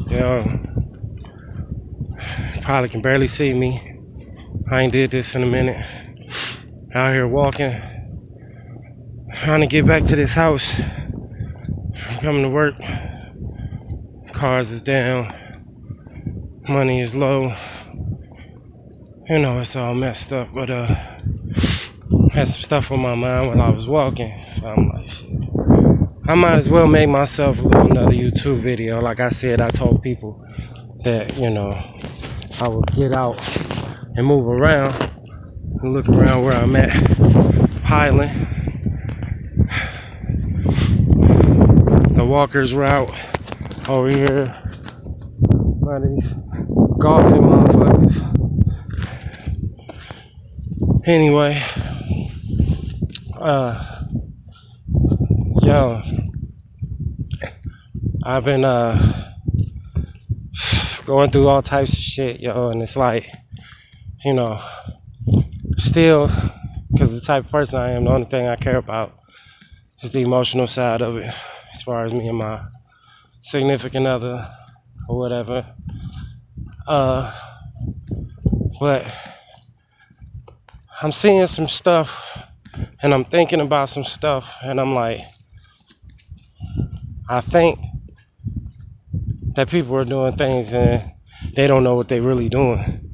Yo, probably can barely see me. I ain't did this in a minute. Out here walking, trying to get back to this house. I'm coming to work. Cars is down. Money is low. You know, it's all messed up, but had some stuff on my mind while I was walking. So I'm like, shit. I might as well make myself another YouTube video. Like I said, I told people that, you know, I would get out and move around and look around where I'm at. Highland, the Walker's route over here. By these golfing motherfuckers. Anyway, yo, I've been going through all types of shit, yo, and it's like, you know, still, because the type of person I am, the only thing I care about is the emotional side of it, as far as me and my significant other or whatever. But I'm seeing some stuff and I'm thinking about some stuff and I'm like, I think that people are doing things and they don't know what they really doing.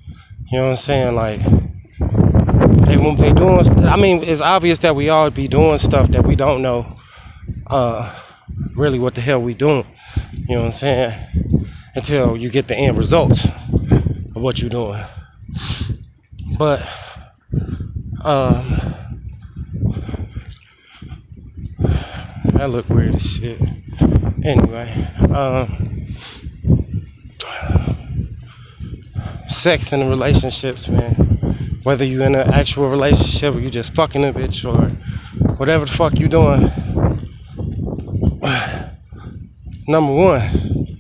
You know what I'm saying? Like, they doing, I mean, it's obvious that we all be doing stuff that we don't know really what the hell we doing. You know what I'm saying? Until you get the end results of what you're doing. But that look weird as shit. Anyway, sex in relationships, man. Whether you in an actual relationship or you just fucking a bitch or whatever the fuck you doing. Number one,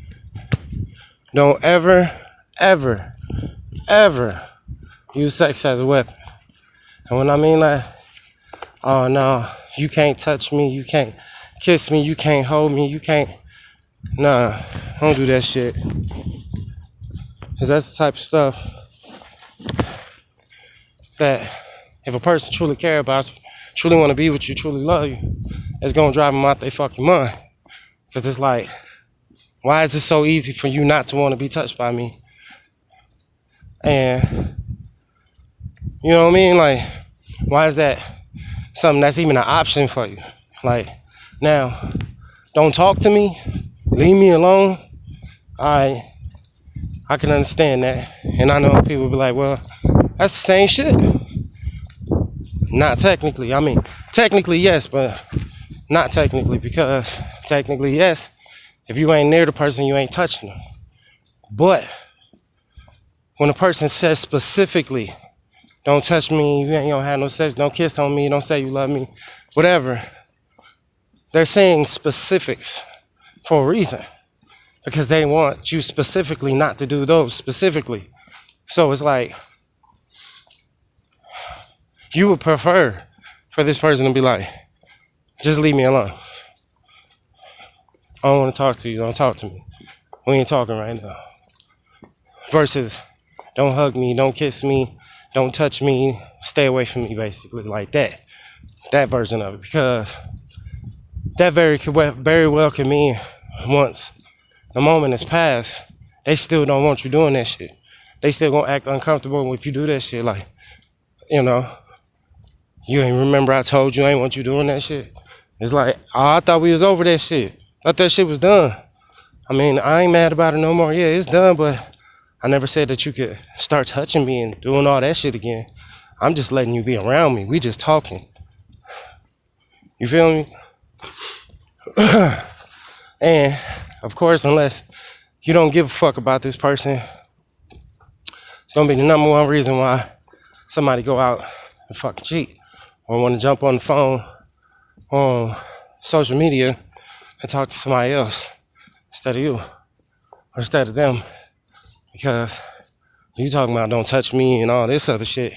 don't ever use sex as a weapon. And when I mean like, oh no, you can't touch me, you can't kiss me, you can't hold me, you can't, nah, don't do that shit. Cause that's the type of stuff that if a person truly care about you, truly want to be with you, truly love you, it's gonna drive them out their fucking mind. Cause it's like, why is it so easy for you not to want to be touched by me? And you know what I mean? Like, why is that something that's even an option for you? Like, now, don't talk to me, leave me alone. I can understand that. And I know people be like, well, that's the same shit. Not technically. I mean, technically yes, but not technically, because technically yes, if you ain't near the person, you ain't touching them. But when a person says specifically, don't touch me, you ain't gonna have no sex, don't kiss on me, don't say you love me, whatever, they're saying specifics for a reason. Because they want you specifically not to do those specifically. So it's like, you would prefer for this person to be like, just leave me alone. I don't want to talk to you, don't talk to me. We ain't talking right now. Versus, don't hug me, don't kiss me, don't touch me, stay away from me, basically, like that. That version of it, because that very well can mean once the moment has passed, they still don't want you doing that shit. They still gonna act uncomfortable if you do that shit. Like, you know, you ain't remember I told you I ain't want you doing that shit. It's like, oh, I thought we was over that shit. I thought that shit was done. I mean, I ain't mad about it no more. Yeah, it's done, but I never said that you could start touching me and doing all that shit again. I'm just letting you be around me. We just talking. You feel me? And of course, unless you don't give a fuck about this person, it's gonna be the number one reason why somebody go out and fucking cheat or want to jump on the phone on social media and talk to somebody else instead of you or instead of them. Because you talking about don't touch me and all this other shit.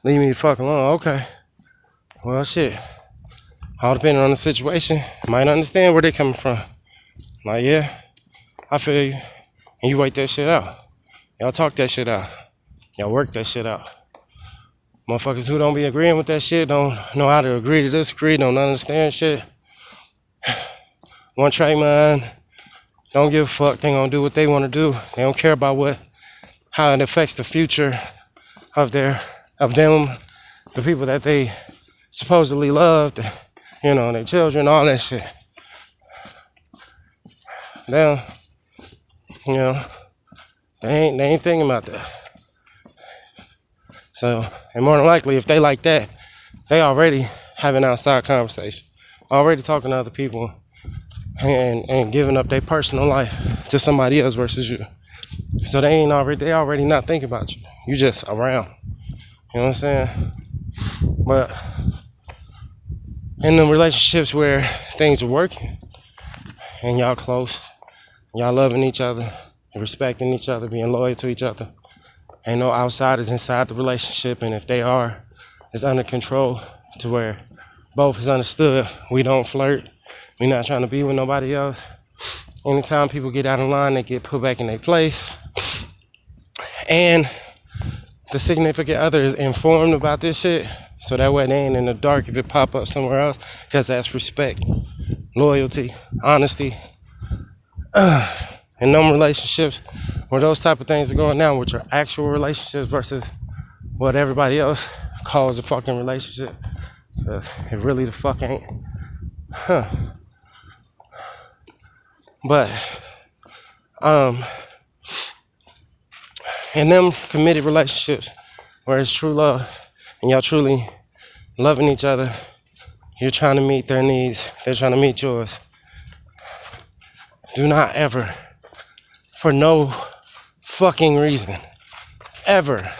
Leave me the fuck alone. Okay. Well, shit. All depending on the situation, might understand where they coming from. Like, yeah, I feel you. and you wait that shit out. Y'all talk that shit out. Y'all work that shit out. Motherfuckers who don't be agreeing with that shit, don't know how to agree to disagree, don't understand shit. One track mind, don't give a fuck. They gonna do what they wanna do. They don't care about how it affects the future of them, the people that they supposedly loved, their children, all that shit. They ain't thinking about that. So, and more than likely, if they like that, they already have an outside conversation, already talking to other people, and giving up their personal life to somebody else versus you. So they already not thinking about you. You just around. You know what I'm saying? But in the relationships where things are working and y'all close, y'all loving each other, respecting each other, being loyal to each other, ain't no outsiders inside the relationship, and if they are, it's under control to where both is understood. We don't flirt. We're not trying to be with nobody else. Anytime people get out of line, they get put back in their place. And the significant other is informed about this shit, so that way they ain't in the dark if it pop up somewhere else, because that's respect, loyalty, honesty. In them relationships where those type of things are going down, which are actual relationships versus what everybody else calls a fucking relationship, because it really the fuck ain't. But in them committed relationships where it's true love and y'all truly loving each other, you're trying to meet their needs, they're trying to meet yours, do not ever, for no fucking reason, ever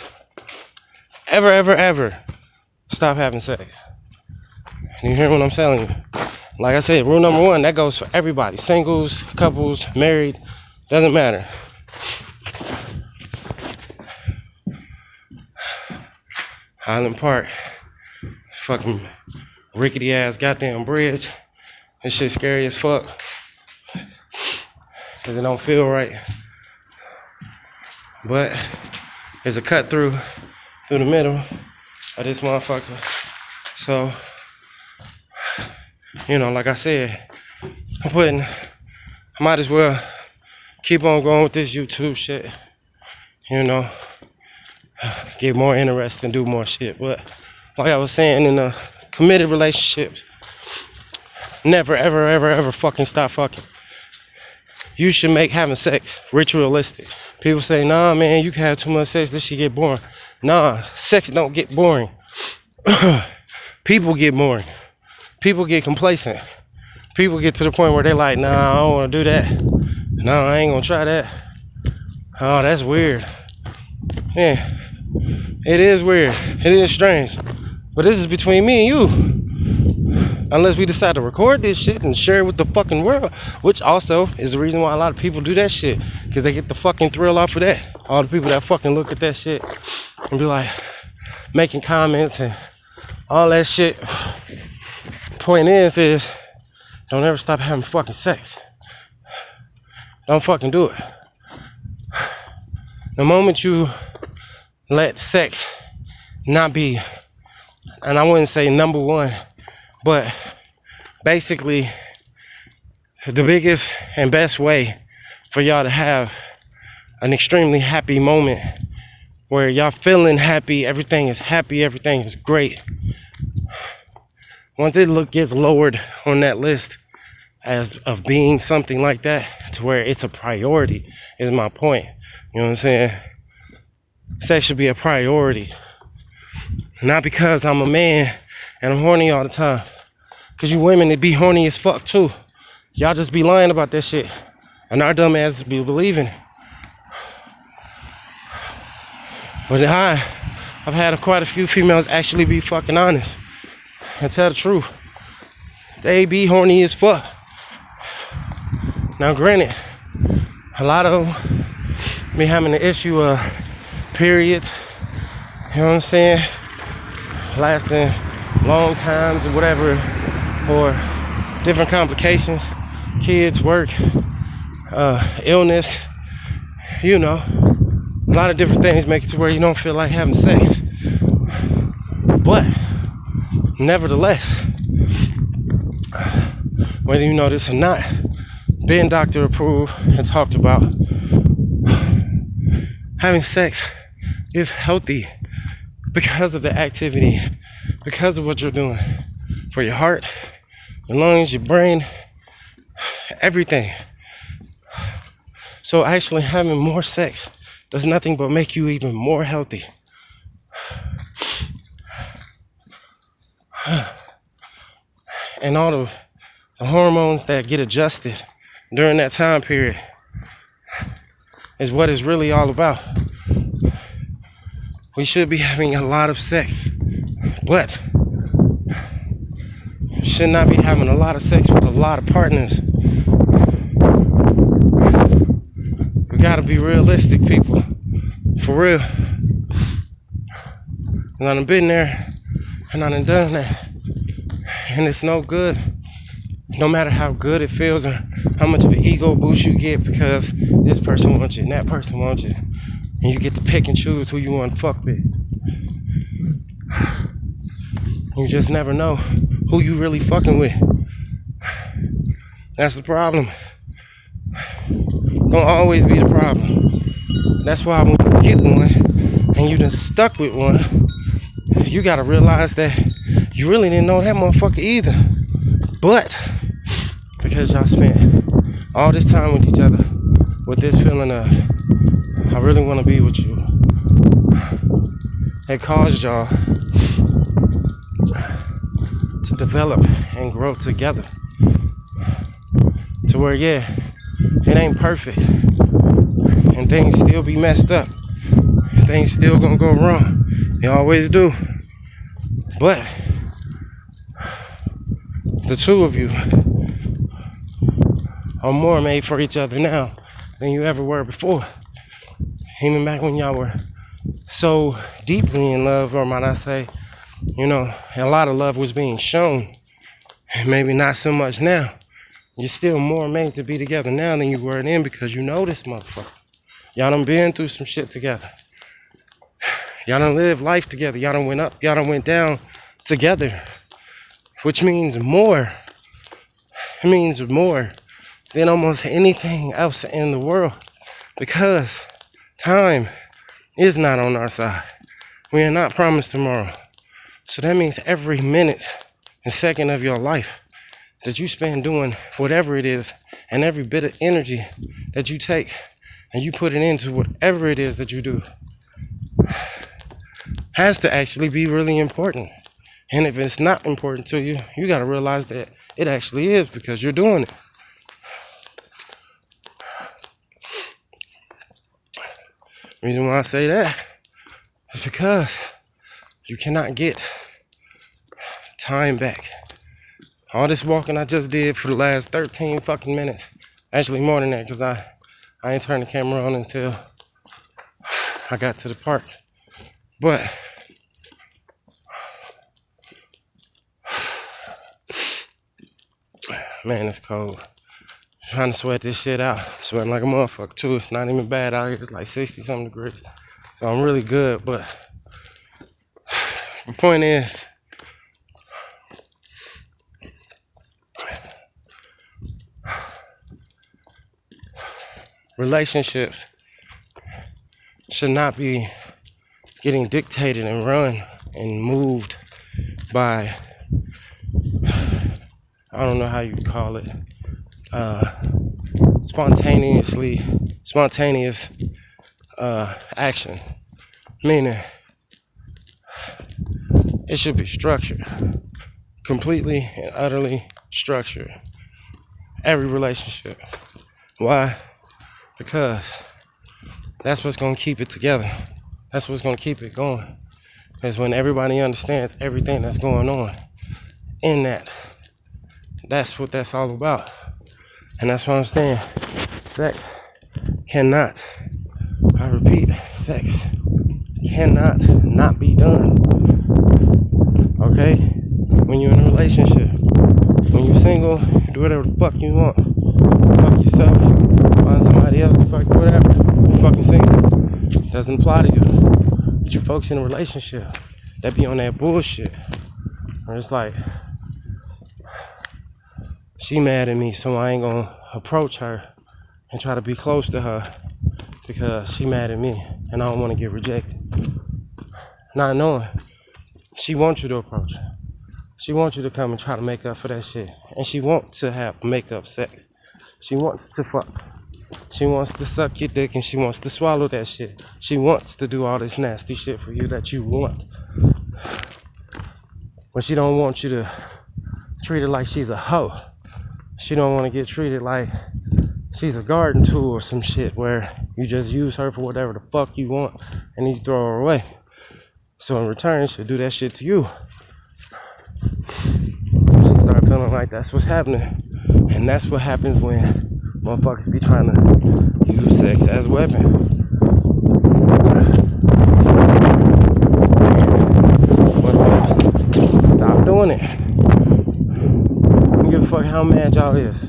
stop having sex. You hear what I'm telling you? Like I said, rule number 1, that goes for everybody. Singles, couples, married, doesn't matter. Highland Park, fucking rickety ass goddamn bridge. This shit scary as fuck. Cause it don't feel right. But there's a cut through the middle of this motherfucker. So, like I said, I might as well keep on going with this YouTube shit. Get more interested, do more shit. But like I was saying, in the committed relationships, never, ever fucking stop fucking. You should make having sex ritualistic. People say, nah, man, you can have too much sex, this shit get boring. Nah, sex don't get boring. People get boring. People get complacent. People get to the point where they're like, nah, I don't want to do that. Nah, I ain't gonna try that. Oh, that's weird. Yeah, it is weird. It is strange. But this is between me and you. Unless we decide to record this shit and share it with the fucking world. Which also is the reason why a lot of people do that shit. Because they get the fucking thrill off of that. All the people that fucking look at that shit and be like, making comments and all that shit. Point is don't ever stop having fucking sex. Don't fucking do it. The moment you let sex not be, and I wouldn't say number 1, but basically the biggest and best way for y'all to have an extremely happy moment where y'all feeling happy, everything is happy, everything is great. Once it gets lowered on that list as of being something like that, to where it's a priority, is my point. You know what I'm saying? Sex should be a priority. Not because I'm a man and I'm horny all the time. Cause you women, they be horny as fuck too. Y'all just be lying about that shit. And our dumb asses be believing it. But I've had quite a few females actually be fucking honest and tell the truth. They be horny as fuck. Now granted, a lot of them be having the issue of periods, you know what I'm saying, lasting long times or whatever, or different complications, kids, work, illness, you know, a lot of different things make it to where you don't feel like having sex. But nevertheless, whether you know this or not, being doctor approved and talked about, having sex is healthy because of the activity, because of what you're doing for your heart, your lungs, your brain, everything. So actually having more sex does nothing but make you even more healthy. And all the hormones that get adjusted during that time period is what it's really all about. We should be having a lot of sex, but should not be having a lot of sex with a lot of partners. We gotta be realistic, people. For real. And I done been there and I done done that. And it's no good. No matter how good it feels or how much of an ego boost you get because this person wants you and that person wants you. And you get to pick and choose who you want to fuck with. You just never know who you really fucking with. That's the problem. Don't always be the problem. That's why when you get one and you done stuck with one, you gotta realize that you really didn't know that motherfucker either. But because y'all spent all this time with each other with this feeling of I really want to be with you, it caused y'all to develop and grow together to where, yeah, it ain't perfect and things still be messed up, things still gonna go wrong, they always do, but the two of you are more made for each other now than you ever were before. Even back when y'all were so deeply in love, or might I say, you know, a lot of love was being shown. Maybe not so much now. You're still more made to be together now than you were then because you know this motherfucker. Y'all done been through some shit together. Y'all done lived life together. Y'all done went up, y'all done went down together. Which means more. It means more than almost anything else in the world. Because time is not on our side. We are not promised tomorrow. So that means every minute and second of your life that you spend doing whatever it is, and every bit of energy that you take and you put it into whatever it is that you do has to actually be really important. And if it's not important to you, you got to realize that it actually is because you're doing it. The reason why I say that is because you cannot get time back. All this walking I just did for the last 13 fucking minutes, actually more than that because I ain't turned the camera on until I got to the park. But man, it's cold. I'm trying to sweat this shit out. Sweating like a motherfucker too. It's not even bad out here. It's like 60 something degrees. So I'm really good, but the point is, relationships should not be getting dictated and run and moved by, I don't know how you call it, spontaneous action. Meaning, it should be structured, completely and utterly structured. Every relationship. Why? Because that's what's going to keep it together. That's what's going to keep it going. Because when everybody understands everything that's going on in that, that's what that's all about. And that's what I'm saying. Sex cannot, I repeat, sex cannot not be done. Okay? When you're in a relationship, when you're single, do whatever the fuck you want. Fuck yourself, find somebody else, fuck whatever. fucking single. It doesn't apply to you. But you folks in a relationship that be on that bullshit. Or it's like, she mad at me, so I ain't gonna approach her and try to be close to her because she mad at me and I don't want to get rejected. Not knowing she wants you to approach her. She wants you to come and try to make up for that shit. And she wants to have make-up sex. She wants to fuck. She wants to suck your dick and she wants to swallow that shit. She wants to do all this nasty shit for you that you want. But she don't want you to treat her like she's a hoe. She don't want to get treated like she's a garden tool or some shit where you just use her for whatever the fuck you want and you throw her away. So in return, she'll do that shit to you. She start feeling like that's what's happening. And that's what happens when motherfuckers be trying to use sex as a weapon. Stop doing it. I don't give a fuck how mad y'all is.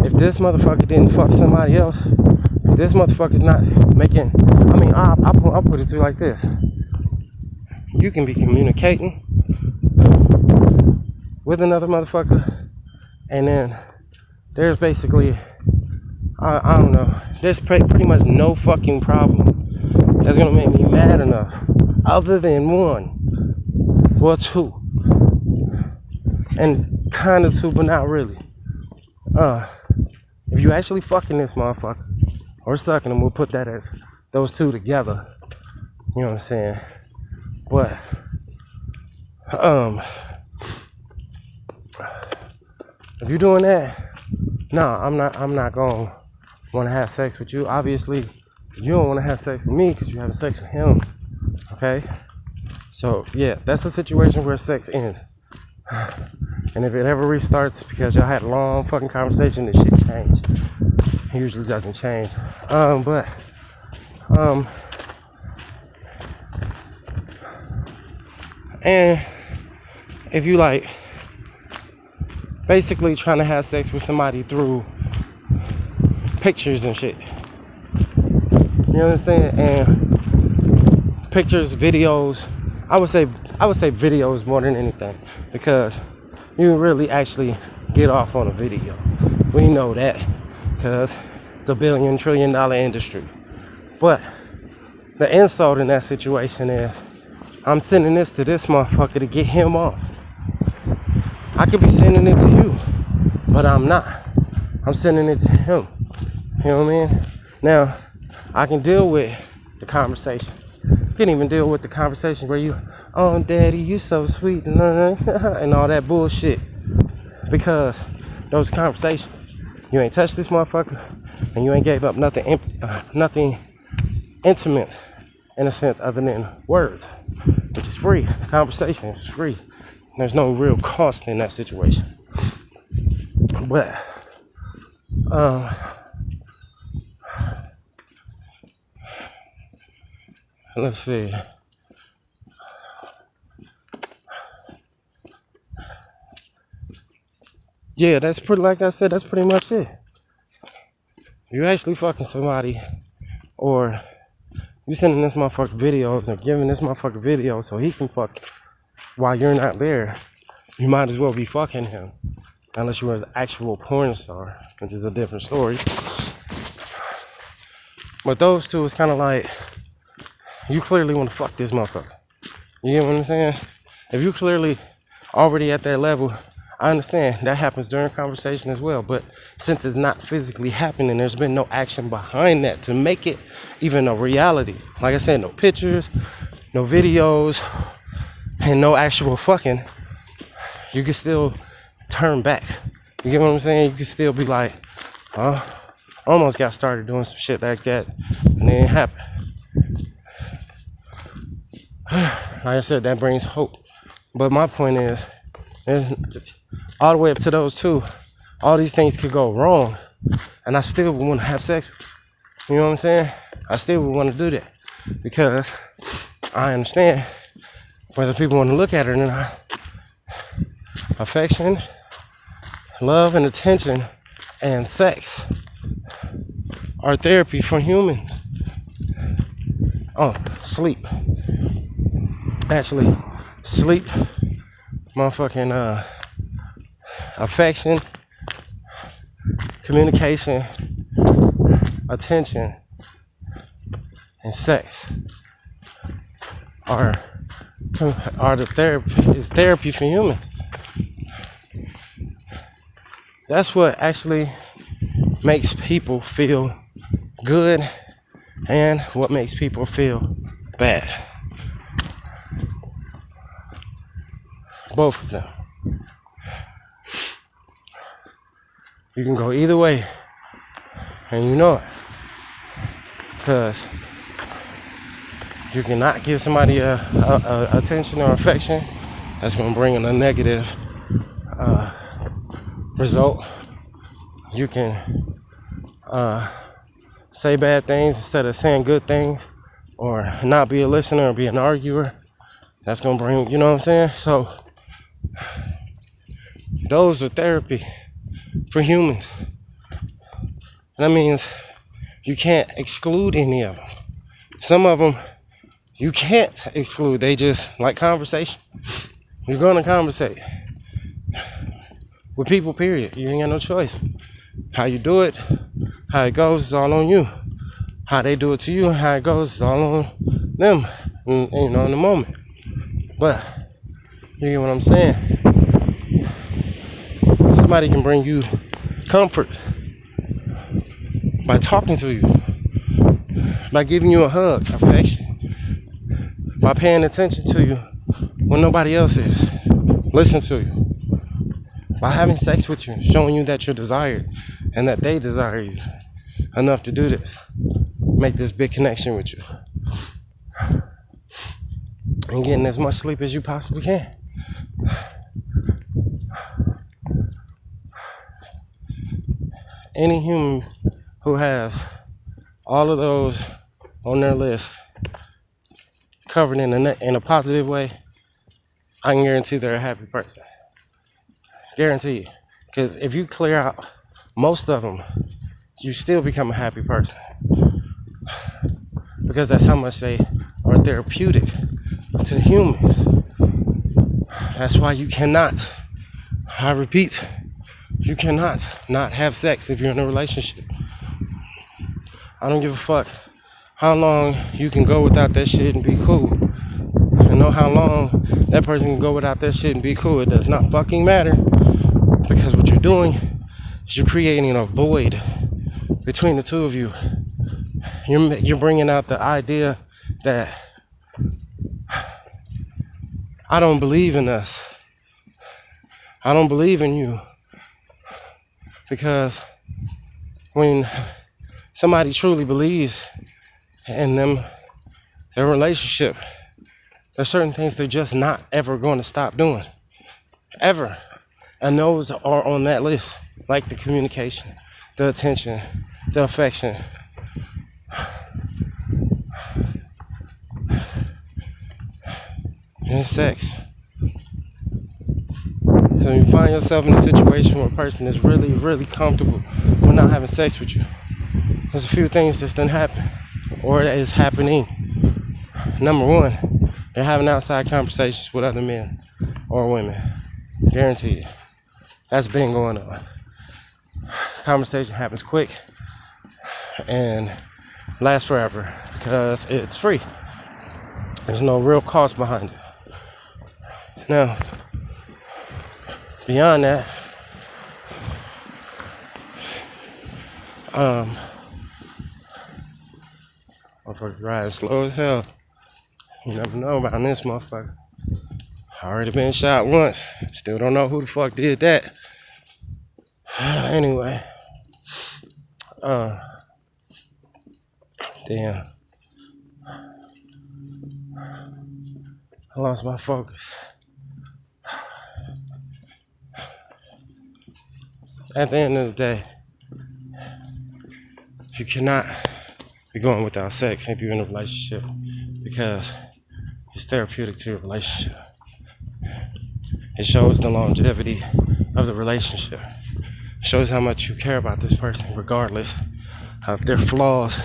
If this motherfucker didn't fuck somebody else, if this motherfucker's not making, I mean, I'll put it to you like this. You can be communicating with another motherfucker, and then there's basically, I don't know, there's pretty much no fucking problem that's gonna make me mad enough, other than one, well, two, and kind of two, but not really. If you actually fucking this motherfucker, or sucking him, we'll put that as those two together, you know what I'm saying? But, if you're doing that, no, I'm not gonna wanna have sex with you. Obviously, you don't wanna have sex with me because you're having sex with him, okay? So, yeah, that's a situation where sex ends. And if it ever restarts because y'all had a long fucking conversation, this shit changed. It usually doesn't change. And if you like basically trying to have sex with somebody through pictures and shit, you know what I'm saying? And pictures, videos, I would say videos more than anything, because you really actually get off on a video. We know that because it's $1 billion trillion industry. But the insult in that situation is I'm sending this to this motherfucker to get him off. I could be sending it to you, but I'm not. I'm sending it to him. You know what I mean? Now, I can deal with the conversation. I can't even deal with the conversation where you, oh, daddy, you so sweet, and all that bullshit. Because those conversations, you ain't touched this motherfucker, and you ain't gave up nothing intimate in a sense other than words, which is free. Conversation is free. There's no real cost in that situation. But let's see. Yeah, that's pretty, like I said, that's pretty much it. You actually fucking somebody, or you sending this motherfucker videos and giving this motherfucker videos so he can fuck while you're not there, you might as well be fucking him. Unless you were an actual porn star, which is a different story. But those two is kind of like, you clearly want to fuck this motherfucker. You get what I'm saying? If you clearly already at that level, I understand that happens during conversation as well, but since it's not physically happening, there's been no action behind that to make it even a reality. Like I said, no pictures, no videos, and no actual fucking. You can still turn back. You get what I'm saying? You can still be like, almost got started doing some shit like that, and it didn't happen. Like I said, that brings hope. But my point is, all the way up to those two, all these things could go wrong, and I still would want to have sex with you. You know what I'm saying? I still would want to do that because I understand whether people want to look at it or not. Affection, love, and attention, and sex are therapy for humans. Oh, sleep. Actually, sleep, motherfucking affection, communication, attention, and sex are the therapy for humans. That's what actually makes people feel good and what makes people feel bad. Both of them. You can go either way, and you know it. Because you cannot give somebody a attention or affection. That's going to bring in a negative result. You can say bad things instead of saying good things, or not be a listener or be an arguer. That's going to bring, you know what I'm saying? So those are therapy for humans. And that means you can't exclude any of them. Some of them you can't exclude. They just like conversation. You're going to conversate with people, period. You ain't got no choice. How you do it, how it goes, is all on you. How they do it to you and how it goes is all on them, you know, in the moment. But you get what I'm saying? Somebody can bring you comfort by talking to you, by giving you a hug, affection, by paying attention to you when nobody else is, listen to you, by having sex with you, showing you that you're desired and that they desire you enough to do this, make this big connection with you, and getting as much sleep as you possibly can. Any human who has all of those on their list covered in a positive way, I can guarantee they're a happy person. Guarantee you. Because if you clear out most of them, you still become a happy person. Because that's how much they are therapeutic to humans. That's why you cannot, I repeat, you cannot not have sex if you're in a relationship. I don't give a fuck how long you can go without that shit and be cool. I know how long that person can go without that shit and be cool. It does not fucking matter. Because what you're doing is you're creating a void between the two of you. You're bringing out the idea that I don't believe in us. I don't believe in you. Because when somebody truly believes in their relationship, there's certain things they're just not ever going to stop doing. Ever. And those are on that list. Like the communication, the attention, the affection. And sex. So you find yourself in a situation where a person is really, really comfortable with not having sex with you. There's a few things that's done happen, or that is happening. Number one, they're having outside conversations with other men or women. Guarantee you. That's been going on. Conversation happens quick and lasts forever because it's free. There's no real cost behind it. Now, beyond that, motherfucker riding slow as hell. You never know about this motherfucker. Already been shot once. Still don't know who the fuck did that. Anyway. Damn. I lost my focus. At the end of the day, you cannot be going without sex if you're in a relationship, because it's therapeutic to your relationship. It shows the longevity of the relationship. It shows how much you care about this person regardless of their flaws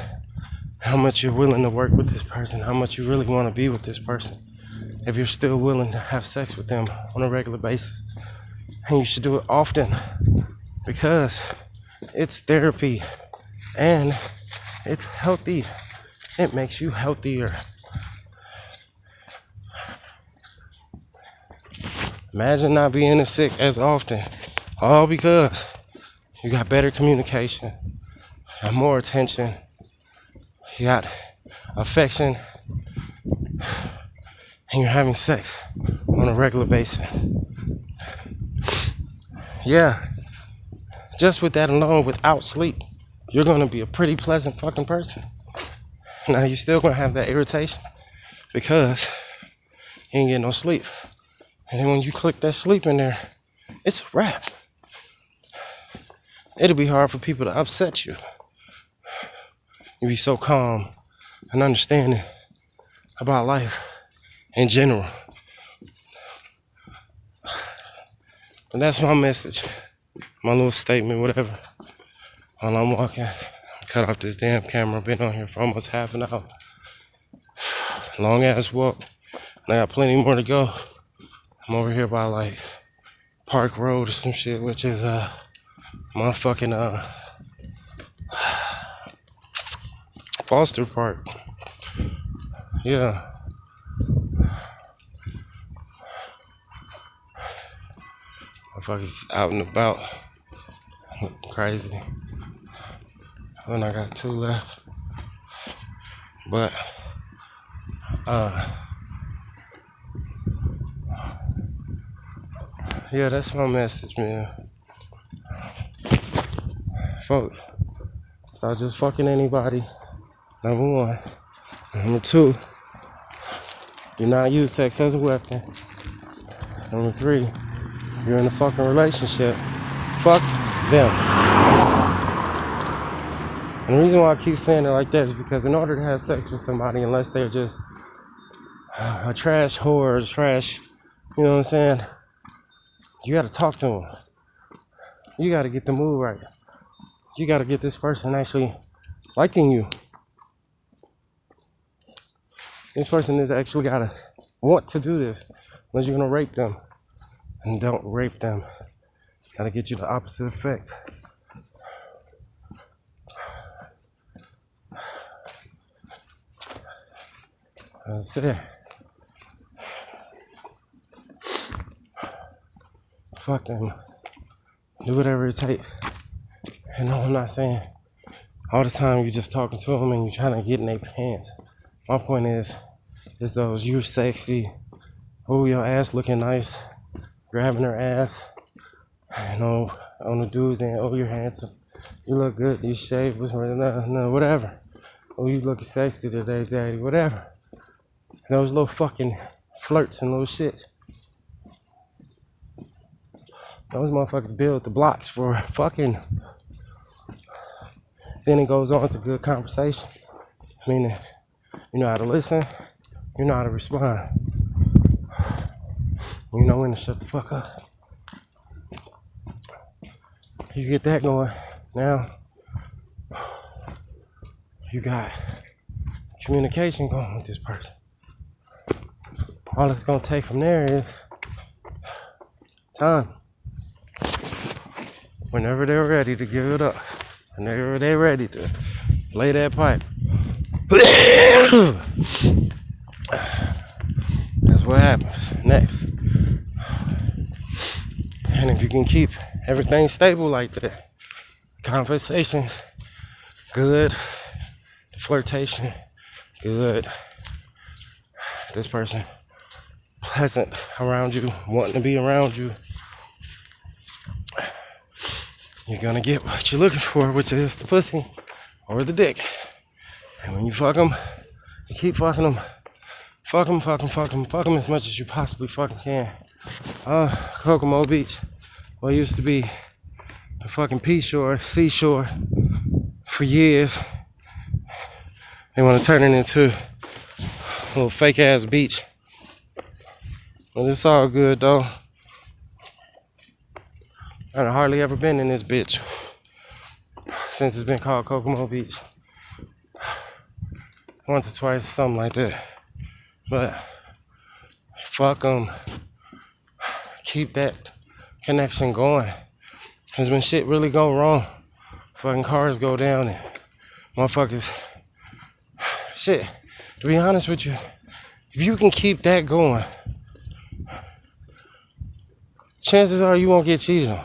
how much you're willing to work with this person, how much you really want to be with this person. If you're still willing to have sex with them on a regular basis. And you should do it often because it's therapy and it's healthy. It makes you healthier. Imagine not being as sick as often. All because you got better communication, you got more attention, you got affection, and you're having sex on a regular basis. Yeah, just with that alone, without sleep, you're gonna be a pretty pleasant fucking person. Now you're still gonna have that irritation because you ain't getting no sleep. And then when you click that sleep in there, it's a wrap. It'll be hard for people to upset you. You be so calm and understanding about life in general. And that's my message, my little statement, whatever. While I'm walking, cut off this damn camera. Been on here for almost half an hour. Long ass walk. And I got plenty more to go. I'm over here by like Park Road or some shit, which is motherfucking Foster Park. Yeah. Motherfuckers out and about. Looking crazy. And I got 2 left. But yeah, that's my message, man. Folks, stop just fucking anybody. Number 1. Number 2, do not use sex as a weapon. Number 3, if you're in a fucking relationship, fuck them. And the reason why I keep saying it like that is because in order to have sex with somebody, unless they're just a trash whore, a trash, you know what I'm saying? You gotta talk to them. You gotta get the mood right. You gotta get this person actually liking you. This person is actually gotta want to do this. Unless you're gonna rape them. And don't rape them. Gotta get you the opposite effect. That's it. Fuck them. Do whatever it takes. And no, I'm not saying all the time you're just talking to them and you're trying to get in their pants. My point is those you're sexy, oh your ass looking nice, grabbing her ass, you know, on the dudes and oh you're handsome, you look good, you shaved, no, whatever. Oh you looking sexy today, daddy, whatever. Those little fucking flirts and little shits. Those motherfuckers build the blocks for fucking. Then it goes on to good conversation. Meaning, you know how to listen, you know how to respond. You know when to shut the fuck up. You get that going, now you got communication going with this person. All it's gonna take from there is time. Whenever they're ready to give it up, whenever they're ready to lay that pipe, that's what happens next. And if you can keep everything stable like that, conversations, good, flirtation, good, this person pleasant around you, wanting to be around you, you're gonna get what you're looking for, which is the pussy or the dick. And when you fuck them, you keep fucking them. Fuck them, fuck them, fuck them, fuck them as much as you possibly fucking can. Kokomo Beach, what used to be the fucking seashore for years. They want to turn it into a little fake ass beach. But it's all good though. I've hardly ever been in this bitch since it's been called Kokomo Beach. once or twice, something like that. But fuck them. Keep that connection going. Cause when shit really go wrong, fucking cars go down and motherfuckers, shit, to be honest with you, if you can keep that going, chances are you won't get cheated on.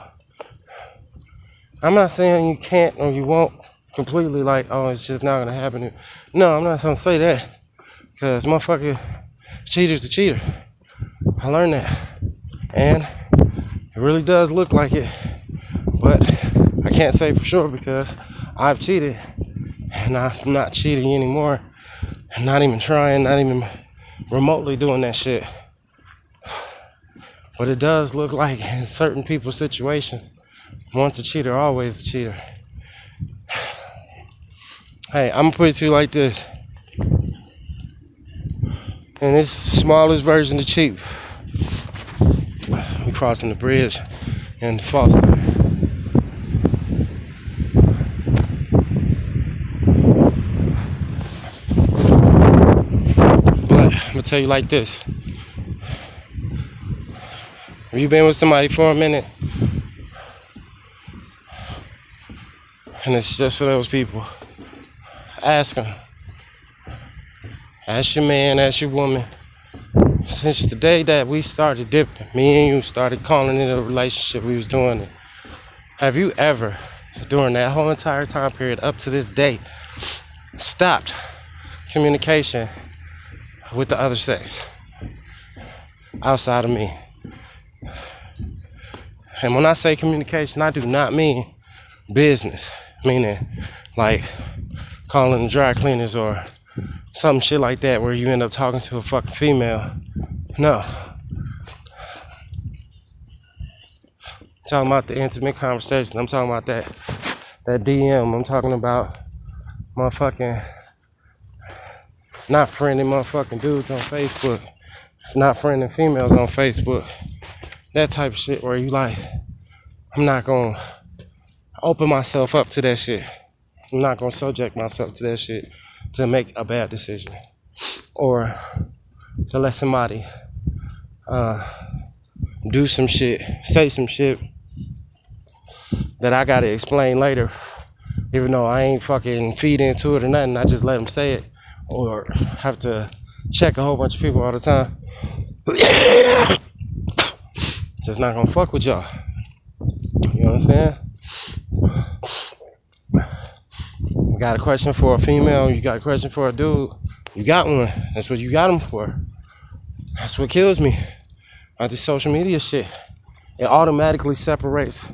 I'm not saying you can't or you won't completely like, oh, it's just not gonna happen. No, I'm not gonna say that. Cause motherfucker, cheater's a cheater. I learned that. And it really does look like it. But I can't say for sure because I've cheated. And I'm not cheating anymore. I'm not even trying, not even remotely doing that shit. But it does look like in certain people's situations, once a cheater, always a cheater. Hey, I'm gonna put it to you like this. And this smallest version of cheap. We crossing the bridge in Foster. But I'm gonna tell you like this. If you've been with somebody for a minute, and it's just for those people, ask them. Ask your man, ask your woman. Since the day that we started dipping, me and you started calling it a relationship, we was doing it. Have you ever, during that whole entire time period up to this day, stopped communication with the other sex outside of me? And when I say communication, I do not mean business, meaning like calling the dry cleaners or some shit like that where you end up talking to a fucking female. No. I'm talking about the intimate conversation. I'm talking about that DM. I'm talking about motherfucking not friending motherfucking dudes on Facebook, not friending females on Facebook. That type of shit where you like, I'm not gonna open myself up to that shit. I'm not gonna subject myself to that shit to make a bad decision or to let somebody do some shit, say some shit that I gotta explain later, even though I ain't fucking feed into it or nothing. I just let them say it or have to check a whole bunch of people all the time. Just not gonna fuck with y'all. You know what I'm saying? You got a question for a female, you got a question for a dude, you got one. That's what you got them for. That's what kills me about this social media shit. It automatically separates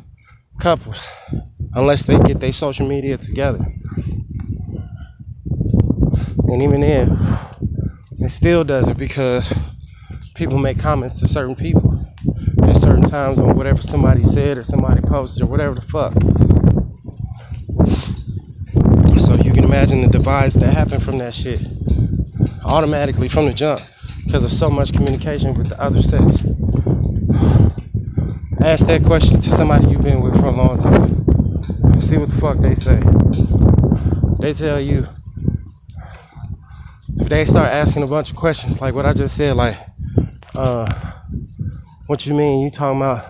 couples unless they get their social media together. And even then, it still does it because people make comments to certain people at certain times on whatever somebody said or somebody posted or whatever the fuck. So you can imagine the divides that happen from that shit automatically from the jump because of so much communication with the other sex. Ask that question to somebody you've been with for a long time. See what the fuck they say. They tell you, if they start asking a bunch of questions like what I just said, like, what you mean? You talking about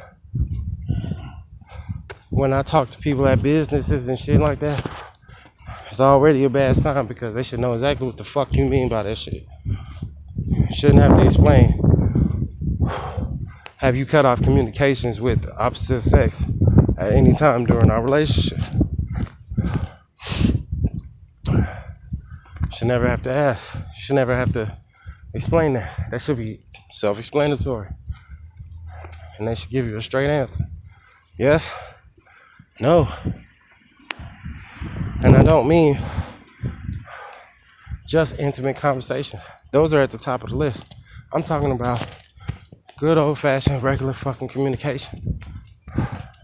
when I talk to people at businesses and shit like that? It's already a bad sign because they should know exactly what the fuck you mean by that shit. You shouldn't have to explain. Have you cut off communications with the opposite sex at any time during our relationship? You should never have to ask. You should never have to explain that. That should be self-explanatory. And they should give you a straight answer. Yes? No. And I don't mean just intimate conversations. Those are at the top of the list. I'm talking about good old-fashioned regular fucking communication.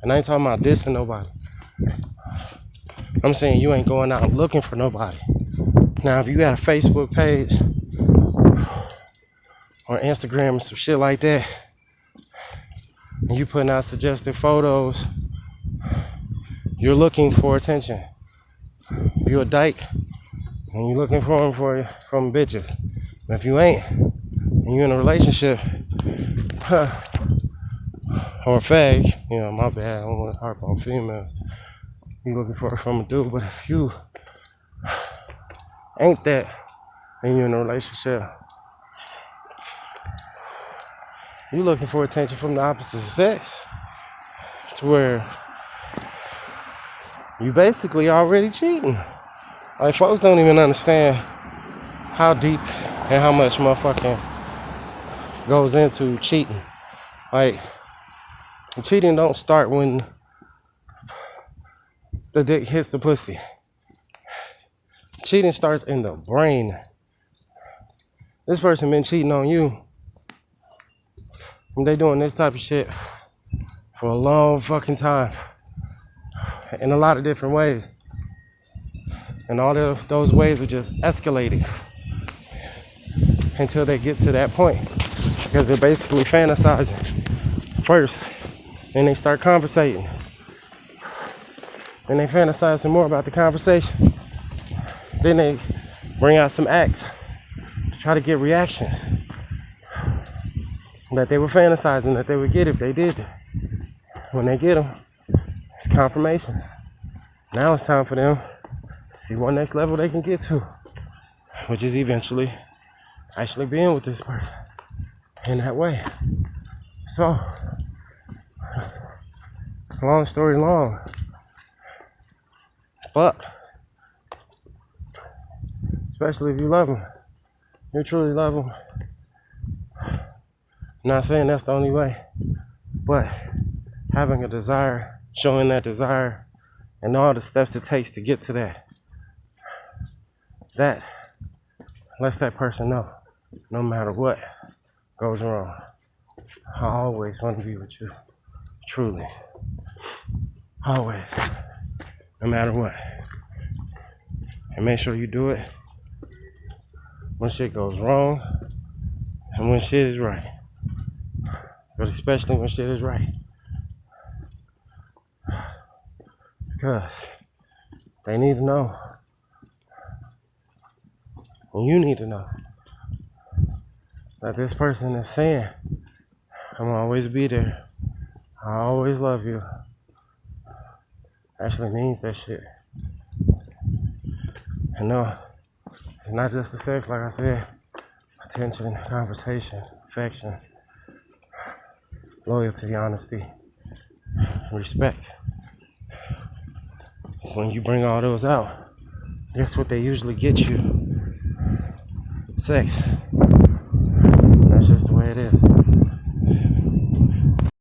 And I ain't talking about dissing nobody. I'm saying you ain't going out looking for nobody. Now, if you got a Facebook page or Instagram or some shit like that, and you putting out suggested photos, you're looking for attention. If you're a dyke, and you looking for them from bitches. And if you ain't, and you in a relationship, or a fag, you know, my bad, I don't want to harp on females. You looking for it from a dude, but if you ain't that, and you in a relationship, you looking for attention from the opposite sex, to where you basically already cheating. Like, folks don't even understand how deep and how much motherfucking goes into cheating. Like, cheating don't start when the dick hits the pussy. Cheating starts in the brain. This person been cheating on you, and they doing this type of shit for a long fucking time, in a lot of different ways, and all those ways are just escalating until they get to that point, because they're basically fantasizing first, and they start conversating, and they fantasize some more about the conversation, then they bring out some acts to try to get reactions that they were fantasizing that they would get if they did it. When they get them, it's confirmations. Now it's time for them to see what next level they can get to, which is eventually actually being with this person in that way. So, long story long, fuck. Especially if you love them. You truly love them. I'm not saying that's the only way, but having a desire, showing that desire, and all the steps it takes to get to that lets that person know, no matter what goes wrong, I always want to be with you, truly, always, no matter what. And make sure you do it when shit goes wrong and when shit is right. But especially when shit is right. Because they need to know. And you need to know that this person is saying, I'm gonna always be there. I always love you. Actually means that shit. And no, it's not just the sex, like I said. Attention, conversation, affection, loyalty, honesty, respect. When you bring all those out, guess what they usually get you? Sex. That's just the way it is.